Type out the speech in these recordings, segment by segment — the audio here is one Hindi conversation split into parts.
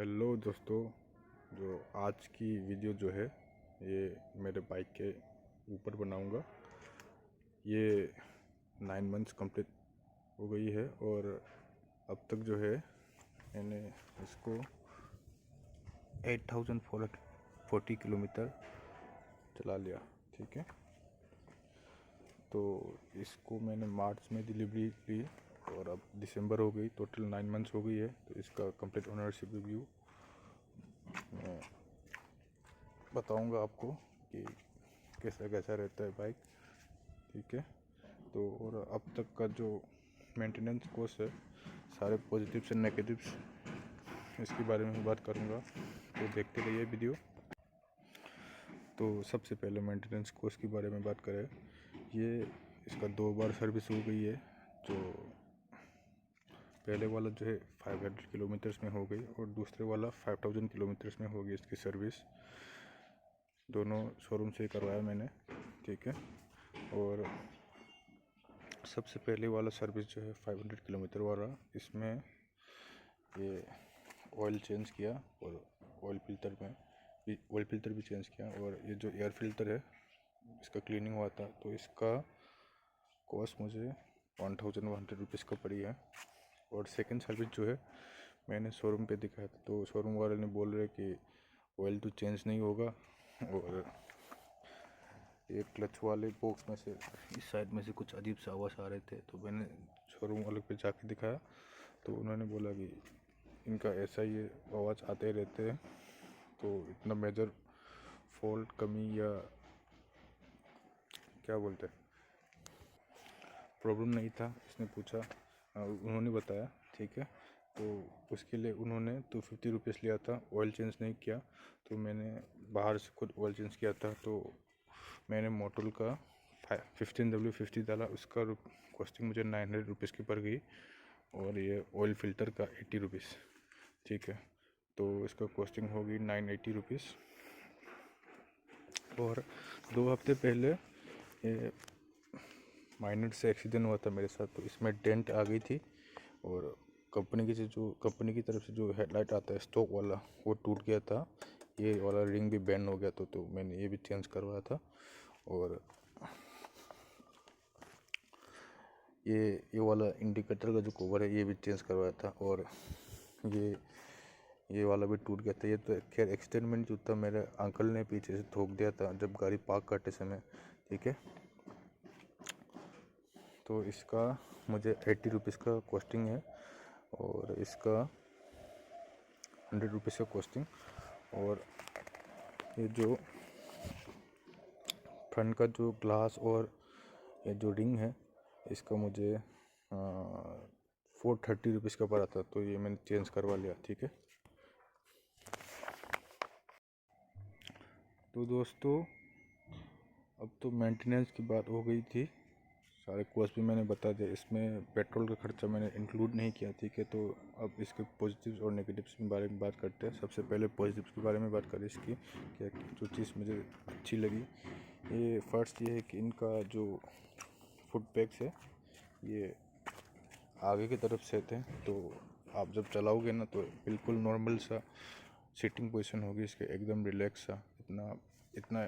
हेलो दोस्तों, जो आज की वीडियो जो है ये मेरे बाइक के ऊपर बनाऊंगा। ये 9 मंथ्स कंप्लीट हो गई है और अब तक जो है मैंने इसको 8040 किलोमीटर चला लिया। ठीक है, तो इसको मैंने मार्च में डिलीवरी ली और अब दिसंबर हो गई, टोटल 9 मंथ्स हो गई है। तो इसका कंप्लीट ओनरशिप रिव्यू मैं बताऊंगा आपको कि कैसा कैसा रहता है बाइक। ठीक है, तो और अब तक का जो मेंटेनेंस कॉस्ट है, सारे पॉजिटिव्स एंड नेगेटिव्स इसके बारे में बात करूंगा, तो देखते रहिए वीडियो। तो सबसे पहले मेंटेनेंस कॉस्ट के बारे में बात करें, ये इसका 2 बार सर्विस हो गई है। जो पहले वाला जो है 500 किलोमीटर्स में हो गई और दूसरे वाला 5000 किलोमीटर्स में हो गई इसकी सर्विस। दोनों शोरूम से करवाया मैंने। ठीक है, और सबसे पहले वाला सर्विस जो है 500 किलोमीटर वाला, इसमें ये ऑयल चेंज किया और ऑयल फिल्टर भी चेंज किया, और ये जो एयर फिल्टर है इसका क्लीनिंग हुआ था। तो इसका कॉस्ट मुझे 1100 रुपीज़ का पड़ी है। और सेकंड सर्विस जो है मैंने शोरूम पे दिखाया था, तो शोरूम वाले ने बोल रहे कि ऑयल तो चेंज नहीं होगा, और एक क्लच वाले बॉक्स में से इस साइड में से कुछ अजीब सा आवाज़ आ रहे थे। तो मैंने शोरूम वाले पे जाके दिखाया, तो उन्होंने बोला कि इनका ऐसा ही आवाज़ आते ही रहते हैं, तो इतना मेजर फॉल्ट कमी या क्या बोलते हैं प्रॉब्लम नहीं था। इसने पूछा, उन्होंने बताया। ठीक है, तो उसके लिए उन्होंने 250 रुपीज़ लिया था, ऑयल चेंज नहीं किया। तो मैंने बाहर से खुद ऑयल चेंज किया था। तो मैंने मोटल का 15W50 डाला, उसका कॉस्टिंग मुझे 900 रुपीज़ की पड़ गई, और ये ऑयल फ़िल्टर का 80 रुपीज़। ठीक है, तो इसका कॉस्टिंग होगी 980 रुपीज़। और 2 हफ्ते पहले ये माइनर से एक्सीडेंट हुआ था मेरे साथ, तो इसमें डेंट आ गई थी, और कंपनी की तरफ से जो हेडलाइट आता है स्टॉक वाला, वो टूट गया था। ये वाला रिंग भी बेंड हो गया था, तो मैंने ये भी चेंज करवाया था। और ये वाला इंडिकेटर का जो कवर है ये भी चेंज करवाया था, और ये वाला भी टूट गया था। ये तो खैर एक्सीडेंट में नहीं टूटा, मेरे अंकल ने पीछे से ठोक दिया था जब गाड़ी पार्क करते समय। ठीक है, तो इसका मुझे 80 रुपीज़ का कॉस्टिंग है, और इसका 100 रुपीज़ का कॉस्टिंग। और ये जो फ्रंट का जो ग्लास और ये जो रिंग है, इसका मुझे 430 रुपीज़ का पड़ा था, तो ये मैंने चेंज करवा लिया। ठीक है, तो दोस्तों अब तो मेंटेनेंस की बात हो गई थी, सारे कॉस्ट भी मैंने बता दिया। इसमें पेट्रोल का खर्चा मैंने इंक्लूड नहीं किया। ठीक है, तो अब इसके पॉजिटिव्स और नेगेटिव्स के बारे में बात करते हैं। सबसे पहले पॉजिटिव्स के बारे में बात करें इसकी, क्या जो चीज़ मुझे अच्छी लगी, ये फर्स्ट ये है कि इनका जो फुट पैक्स है ये आगे की तरफ से थे, तो आप जब चलाओगे ना तो बिल्कुल नॉर्मल सा सिटिंग पोजीशन होगी इसके, एकदम रिलैक्स सा, इतना इतना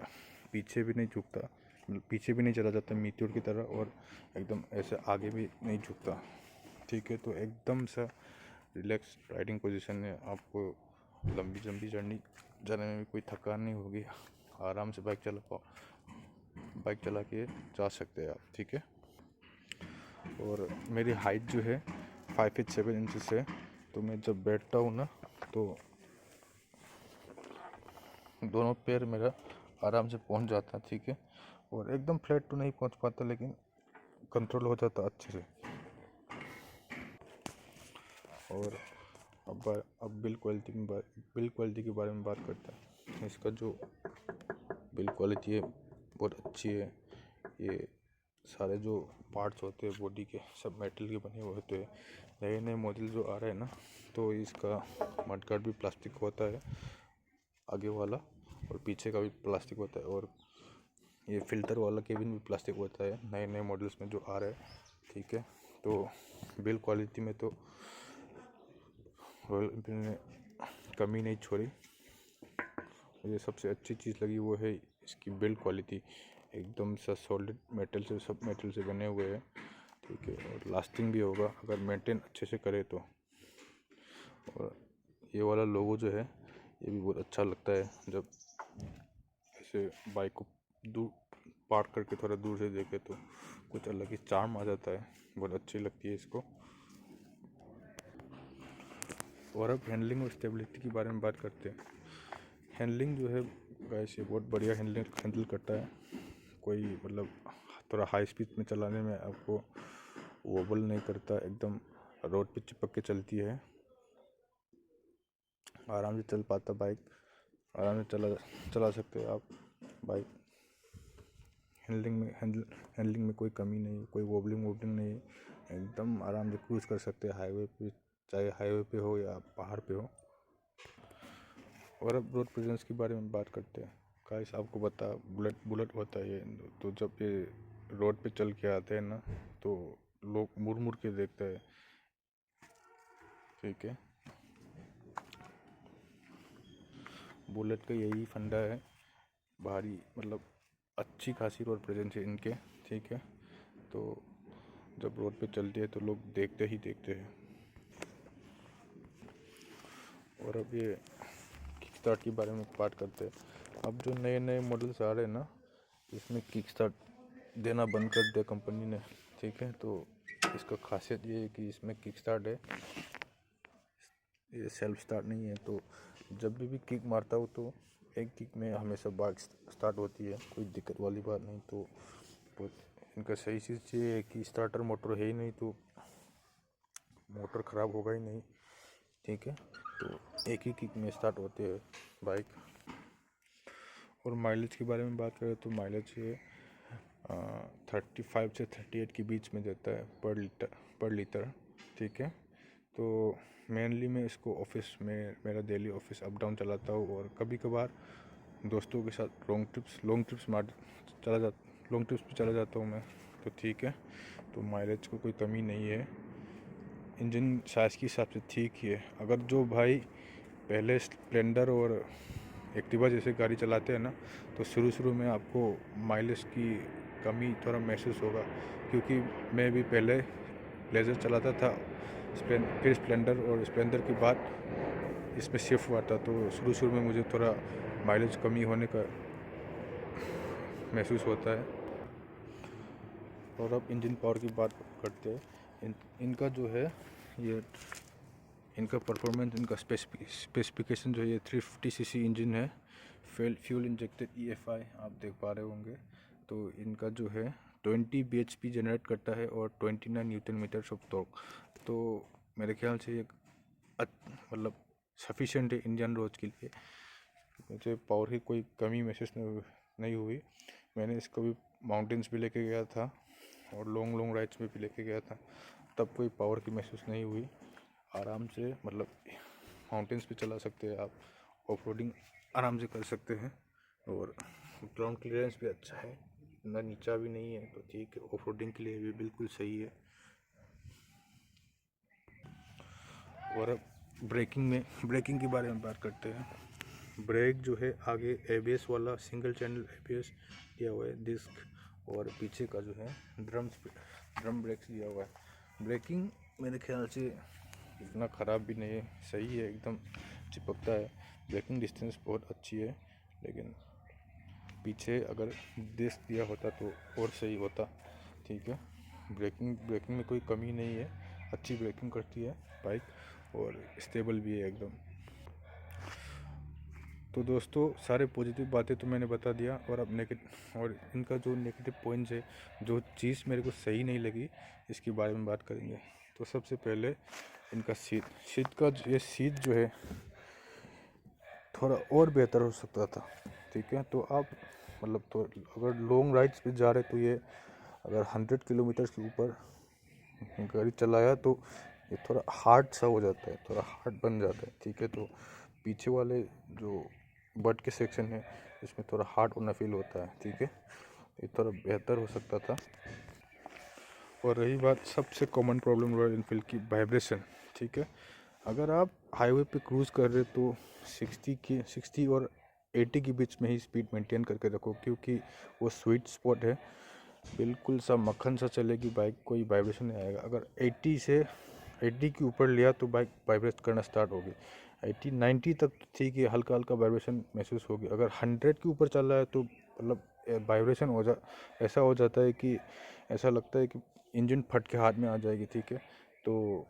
पीछे भी नहीं झुकता, पीछे भी नहीं चला जाता मीटियोर की तरह, और एकदम ऐसे आगे भी नहीं झुकता। ठीक है, तो एकदम सा रिलैक्स राइडिंग पोजीशन है। आपको लंबी लंबी जर्नी जाने में भी कोई थकान नहीं होगी, आराम से बाइक चला के जा सकते हैं आप। ठीक है, और मेरी हाइट जो है 5 फीट 7 इंचेस है, तो मैं जब बैठता हूँ ना तो दोनों पैर मेरा आराम से पहुँच जाता है। ठीक है, और एकदम फ्लैट तो नहीं पहुँच पाता, लेकिन कंट्रोल हो जाता अच्छे से। और अब बिल्ड क्वालिटी के बारे में बात करते हैं। इसका जो बिल्ड क्वालिटी है बहुत अच्छी है। ये सारे जो पार्ट्स होते हैं बॉडी के, सब मेटल के बने हुए होते हैं। नए नए मॉडल जो आ रहे हैं ना, तो इसका मडगार्ड भी प्लास्टिक होता है आगे वाला, और पीछे का भी प्लास्टिक होता है, और ये फ़िल्टर वाला केबिन भी प्लास्टिक होता है नए नए मॉडल्स में जो आ रहे हैं। ठीक है, तो बिल्ड क्वालिटी में तो रॉयल एनफील्ड ने कमी नहीं छोड़ी। मुझे सबसे अच्छी चीज़ लगी वो है इसकी बिल्ड क्वालिटी, एकदम सा सॉलिड मेटल से, सब मेटल से बने हुए हैं, ठीक है, और लास्टिंग भी होगा अगर मेंटेन अच्छे से करे तो। और ये वाला लोगो जो है ये भी बहुत अच्छा लगता है, जब ऐसे बाइक को दूर पार्क करके थोड़ा दूर से देखे तो कुछ अलग ही चार्म आ जाता है, बहुत अच्छी लगती है इसको। और अब हैंडलिंग और स्टेबिलिटी के बारे में बात करते हैं। हैंडलिंग जो है गाइस ये बहुत बढ़िया हैंडल करता है, कोई मतलब थोड़ा हाई स्पीड में चलाने में आपको वोबल नहीं करता, एकदम रोड पे चिपक के चलती है, आराम से चल पाता बाइक, आराम से चला सकते हो आप बाइक। हैंडलिंग में कोई कमी नहीं, कोई वोबलिंग नहीं, एकदम आराम से क्रूज कर सकते हैं हाईवे पे, चाहे हाईवे पे हो या पहाड़ पे हो। और अब रोड प्रेजेंस के बारे में बात करते हैं। गाइस आपको पता बुलेट होता है ये, तो जब ये रोड पे चल के आते हैं ना तो लोग मुड़ मुड़ के देखते हैं, ठीक है। बुलेट का यही फंडा है, भारी मतलब अच्छी खासी रोड प्रेजेंस है इनके, ठीक है। तो जब रोड पे चलती है तो लोग देखते ही देखते हैं। और अब ये किक स्टार्ट के बारे में बात करते हैं। अब जो नए नए मॉडल्स आ रहे हैं ना, इसमें किक स्टार्ट देना बंद कर दिया कंपनी ने, ठीक है। तो इसका खासियत ये है कि इसमें किक स्टार्ट है, ये सेल्फ स्टार्ट नहीं है। तो जब भी किक मारता हो तो एक किक में हमेशा बाइक स्टार्ट होती है, कोई दिक्कत वाली बात नहीं। तो इनका सही चीज़ ये है कि स्टार्टर मोटर है ही नहीं, तो मोटर ख़राब होगा ही नहीं, ठीक है। तो एक ही किक में स्टार्ट होते हैं बाइक। और माइलेज के बारे में बात करें तो माइलेज ये 35 से 38 के बीच में देता है पर लीटर, ठीक है। तो मेनली मैं इसको ऑफिस में, मेरा डेली ऑफिस अप डाउन चलाता हूँ, और कभी कभार दोस्तों के साथ लॉन्ग ट्रिप्स पे चला जाता हूँ मैं, तो ठीक है। तो माइलेज को कोई कमी नहीं है, इंजन साइज़ के हिसाब से ठीक ही है। अगर जो भाई पहले स्प्लेंडर और एक्टिवा जैसे गाड़ी चलाते हैं ना, तो शुरू में आपको माइलेज की कमी थोड़ा महसूस होगा, क्योंकि मैं भी पहले प्लेजर चलाता था, फिर स्प्लेंडर, और स्प्लेंडर के बाद इसमें शिफ्ट हुआ था। तो शुरू में मुझे थोड़ा माइलेज कमी होने का महसूस होता है। और अब इंजन पावर की बात करते हैं। इनका जो है ये इनका परफॉर्मेंस, इनका स्पेसिफिकेशन जो है, ये 350 सीसी इंजन है, फ्यूल इंजेक्टेड EFI आप देख पा रहे होंगे। तो इनका जो है 20 bhp जनरेट करता है और 29 न्यूटन मीटर ऑफ टॉर्क। तो मेरे ख्याल से ये मतलब सफिशिएंट है इंडियन रोड के लिए। मुझे पावर की कोई कमी महसूस नहीं हुई। मैंने इसको भी माउंटेन्स भी लेके गया था और लॉन्ग राइड्स में भी लेके गया था, तब कोई पावर की महसूस नहीं हुई। आराम से मतलब माउंटेन्स पे चला सकते हैं आप, ऑफ रोडिंग आराम से कर सकते हैं, और ग्राउंड क्लियरेंस भी अच्छा है, इतना नीचा भी नहीं है, तो ठीक है, ऑफ रोडिंग के लिए भी बिल्कुल सही है। और अब ब्रेकिंग के बारे में बात करते हैं। ब्रेक जो है आगे ABS वाला सिंगल चैनल ABS दिया हुआ है डिस्क, और पीछे का जो है ड्रम ब्रेक्स दिया हुआ है। ब्रेकिंग मेरे ख्याल से इतना ख़राब भी नहीं है, सही है, एकदम चिपकता है। ब्रेकिंग डिस्टेंस बहुत अच्छी है, लेकिन पीछे अगर डिस्क दिया होता तो और सही होता, ठीक है। ब्रेकिंग में कोई कमी नहीं है, अच्छी ब्रेकिंग करती है बाइक, और स्टेबल भी है एकदम। तो दोस्तों सारे पॉजिटिव बातें तो मैंने बता दिया, और अब और इनका जो नेगेटिव पॉइंट्स है, जो चीज़ मेरे को सही नहीं लगी, इसके बारे में बात करेंगे। तो सबसे पहले इनका सीट जो है थोड़ा और बेहतर हो सकता था, ठीक है। तो आप मतलब तो अगर लॉन्ग राइड्स पे जा रहे तो ये अगर 100 किलोमीटर के ऊपर गाड़ी चलाया तो ये थोड़ा हार्ड सा हो जाता है, थोड़ा हार्ड बन जाता है, ठीक है। तो पीछे वाले जो बट के सेक्शन है इसमें थोड़ा हार्ड होना फील होता है, ठीक है। ये थोड़ा बेहतर हो सकता था। और रही बात सबसे कॉमन प्रॉब्लम रॉयल इनफील्ड की, वाइब्रेशन, ठीक है। अगर आप हाईवे पे क्रूज़ कर रहे तो 60 और 80 के बीच में ही स्पीड मेंटेन करके रखो, क्योंकि वो स्वीट स्पॉट है। बिल्कुल सा मक्खन सा चलेगी बाइक, कोई वाइब्रेशन नहीं आएगा। अगर 80 के ऊपर लिया तो बाइक वाइब्रेट करना स्टार्ट होगी। 80-90 तक ठीक है, हल्का हल्का वाइब्रेशन महसूस होगी। अगर 100 के ऊपर चल रहा है तो मतलब वाइब्रेशन ऐसा हो जाता है कि ऐसा लगता है कि इंजन फट के हाथ में आ जाएगी। ठीक है, तो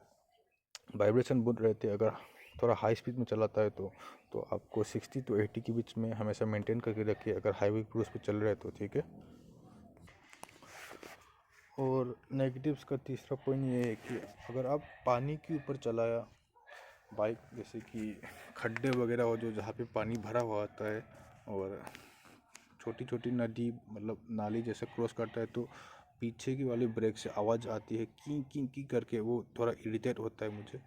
वाइब्रेशन बहुत रहते हैं। अगर थोड़ा हाई स्पीड में चलाता है तो आपको 60 to 80 के बीच में हमेशा मेंटेन करके रखिए, अगर हाईवे क्रूज पे चल रहे हैं तो। ठीक है। और नेगेटिव्स का तीसरा पॉइंट ये है कि अगर आप पानी के ऊपर चलाया बाइक, जैसे कि खड्डे वगैरह हो जो जहाँ पे पानी भरा हुआ होता है, और छोटी छोटी नदी मतलब नाली जैसे क्रॉस करता है, तो पीछे की वाली ब्रेक से आवाज़ आती है की की की करके, वो थोड़ा इरिटेट होता है मुझे।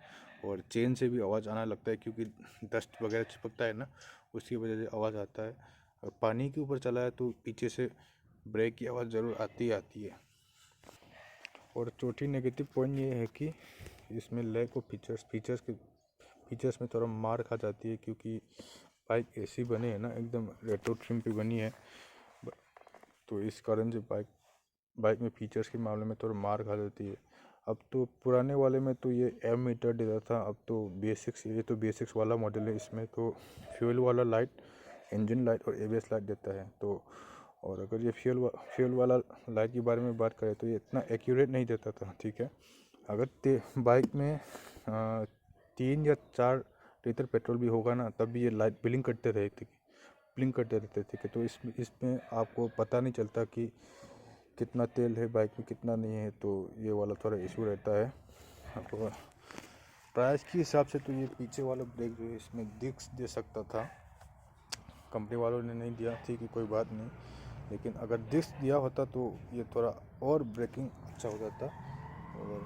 और चेन से भी आवाज़ आना लगता है, क्योंकि डस्ट वगैरह चिपकता है ना, उसकी वजह से आवाज़ आता है। और पानी के ऊपर चला है तो पीछे से ब्रेक की आवाज़ ज़रूर आती है। और चौथी नेगेटिव पॉइंट ये है कि इसमें लैक ऑफ फीचर्स में थोड़ा मार खा जाती है, क्योंकि बाइक ऐसी बनी है ना, एकदम रेट्रो ट्रिम पे बनी है। तो इस कारण से बाइक में फीचर्स के मामले में थोड़ा मार खा जाती है। अब तो पुराने वाले में तो ये एम मीटर देता था, अब तो ये तो बेसिक्स वाला मॉडल है। इसमें तो फ्यूल वाला लाइट, इंजन लाइट और एबीएस लाइट देता है। तो और अगर ये फ्यूल वाला लाइट के बारे में बात करें तो ये इतना एक्यूरेट नहीं देता था। ठीक है, अगर बाइक में 3 या 4 लीटर पेट्रोल भी होगा ना, तब भी ये लाइट ब्लिंक करते रहते थे। तो इसमें आपको पता नहीं चलता कि कितना तेल है बाइक में, कितना नहीं है। तो ये वाला थोड़ा इशू रहता है। और प्राइस के हिसाब से तो ये पीछे वाला ब्रेक जो है इसमें डिस्क दे सकता था, कंपनी वालों ने नहीं दिया थी कि कोई बात नहीं, लेकिन अगर डिस्क दिया होता तो ये थोड़ा और ब्रेकिंग अच्छा हो जाता, और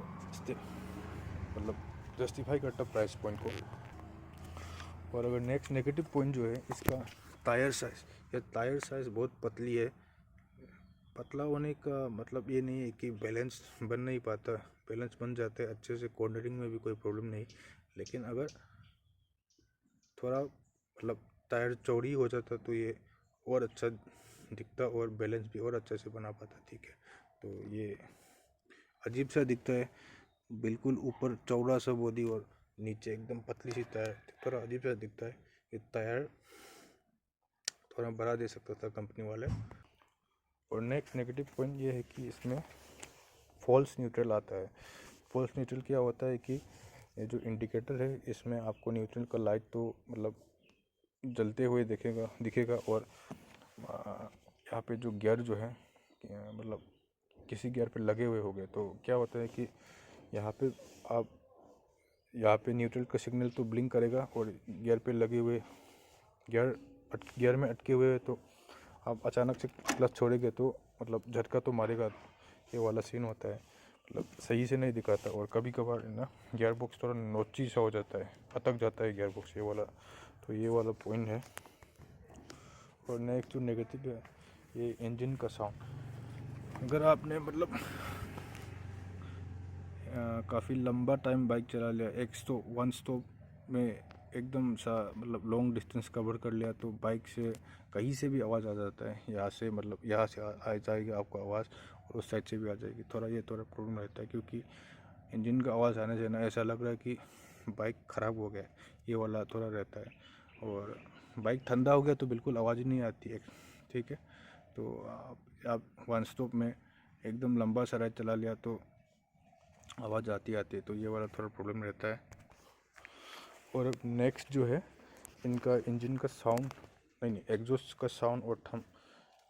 मतलब जस्टिफाई करता प्राइस पॉइंट को। और अगर नेक्स्ट नेगेटिव पॉइंट जो है इसका टायर साइज़, ये टायर साइज़ बहुत पतली है। पतला होने का मतलब ये नहीं है कि बैलेंस बन नहीं पाता, बैलेंस बन जाता है अच्छे से, कॉर्नरिंग में भी कोई प्रॉब्लम नहीं। लेकिन अगर थोड़ा मतलब टायर चौड़ी हो जाता तो ये और अच्छा दिखता और बैलेंस भी और अच्छे से बना पाता। ठीक है, तो ये अजीब सा दिखता है, बिल्कुल ऊपर चौड़ा सा बॉडी और नीचे एकदम पतली सी टायर, थोड़ा अजीब सा दिखता है। ये टायर थोड़ा बड़ा दे सकता था कंपनी वाले। और नेक्स्ट नेगेटिव पॉइंट ये है कि इसमें फॉल्स न्यूट्रल आता है। फॉल्स न्यूट्रल क्या होता है कि ये जो इंडिकेटर है इसमें आपको न्यूट्रल का लाइट तो मतलब जलते हुए दिखेगा, और यहाँ पे जो गियर जो है मतलब किसी गियर पे लगे हुए हो गए तो क्या होता है कि यहाँ पे आप यहाँ पे न्यूट्रल का सिग्नल तो ब्लिंक करेगा, और गियर पे लगे हुए गियर में अटके हुए तो आप अचानक से क्लच छोड़ेंगे तो मतलब झटका तो मारेगा। ये वाला सीन होता है, मतलब सही से नहीं दिखाता। और कभी कभार ना गियर बॉक्स थोड़ा नोची सा हो जाता है, अटक जाता है गियर बॉक्स, ये वाला। तो ये वाला पॉइंट है। और नेक्स्ट जो नेगेटिव है ये इंजन का साउंड। अगर आपने मतलब काफ़ी लंबा टाइम बाइक चला लिया, वन स्टॉप में एकदम सा मतलब लॉन्ग डिस्टेंस कवर कर लिया, तो बाइक से कहीं से भी आवाज़ आ जाता है। यहाँ से मतलब यहाँ से आ जाएगी आपको आवाज़, और उस साइड से भी आ जाएगी। थोड़ा प्रॉब्लम रहता है, क्योंकि इंजन का आवाज़ आने से ना ऐसा लग रहा है कि बाइक ख़राब हो गया है, ये वाला थोड़ा रहता है। और बाइक ठंडा हो गया तो बिल्कुल आवाज़ ही नहीं आती है। ठीक है, तो आप वन स्टॉप में एकदम लंबा सा राइड चला लिया तो आवाज़ आती है, तो ये वाला थोड़ा प्रॉब्लम रहता है। और नेक्स्ट जो है इनका इंजन का साउंड, नहीं एग्जॉस्ट का साउंड और थम,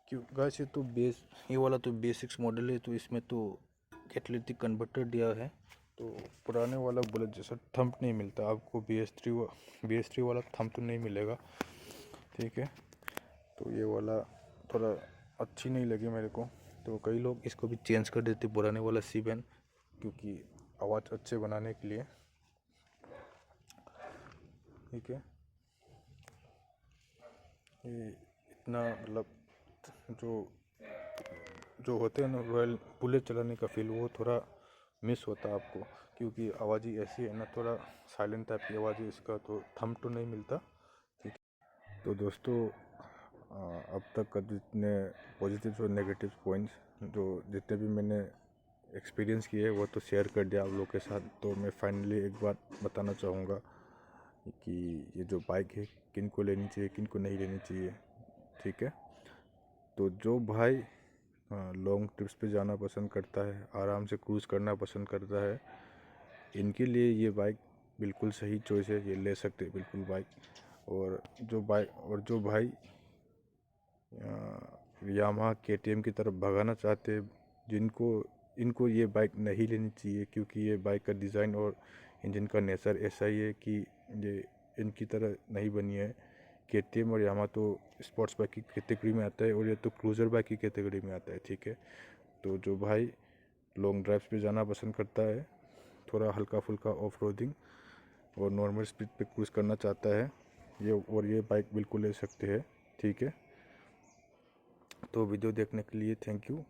क्यों वैसे तो ये वाला तो बेसिक्स मॉडल है, तो इसमें तो कैटालिटिक कन्वर्टर दिया है। तो पुराने वाला बुलेट जैसा थंप नहीं मिलता आपको, बी एस थ्री वाला थंप तो नहीं मिलेगा। ठीक है, तो ये वाला थोड़ा अच्छी नहीं लगी मेरे को। तो कई लोग इसको भी चेंज कर देते पुराने वाला C-Band, क्योंकि आवाज़ अच्छे बनाने के लिए। ठीक है, ये इतना मतलब जो जो होते हैं ना रॉयल बुलेट चलाने का फील, वो थोड़ा मिस होता आपको, क्योंकि आवाज़ ही ऐसी है ना, थोड़ा साइलेंट टाइप की आवाज़ है इसका, तो थंब तो नहीं मिलता। ठीक है, तो दोस्तों अब तक का जितने पॉजिटिव्स और नेगेटिव पॉइंट्स जो जितने भी मैंने एक्सपीरियंस किए वो तो शेयर कर दिया आप लोगों के साथ। तो मैं फाइनली एक बात बताना चाहूँगा कि ये जो बाइक है किन को लेनी चाहिए, किन को नहीं लेनी चाहिए। ठीक है, तो जो भाई लॉन्ग ट्रिप्स पे जाना पसंद करता है, आराम से क्रूज़ करना पसंद करता है, इनके लिए ये बाइक बिल्कुल सही चॉइस है, ये ले सकते हैं बिल्कुल बाइक। और जो भाई यामाहा KTM की तरफ भगाना चाहते हैं, इनको ये बाइक नहीं लेनी चाहिए, क्योंकि ये बाइक का डिज़ाइन और इंजन का नेचर ऐसा ही है कि ये इनकी तरह नहीं बनी है। KTM और यामाहा तो स्पोर्ट्स बाइक की कैटेगरी में आता है और ये तो क्रूज़र बाइक की कैटेगरी में आता है। ठीक है, तो जो भाई लॉन्ग ड्राइव्स पे जाना पसंद करता है, थोड़ा हल्का फुल्का ऑफ रोडिंग और नॉर्मल स्पीड पे क्रूज़ करना चाहता है, ये बाइक बिल्कुल ले सकते हैं। ठीक है, तो वीडियो देखने के लिए थैंक यू।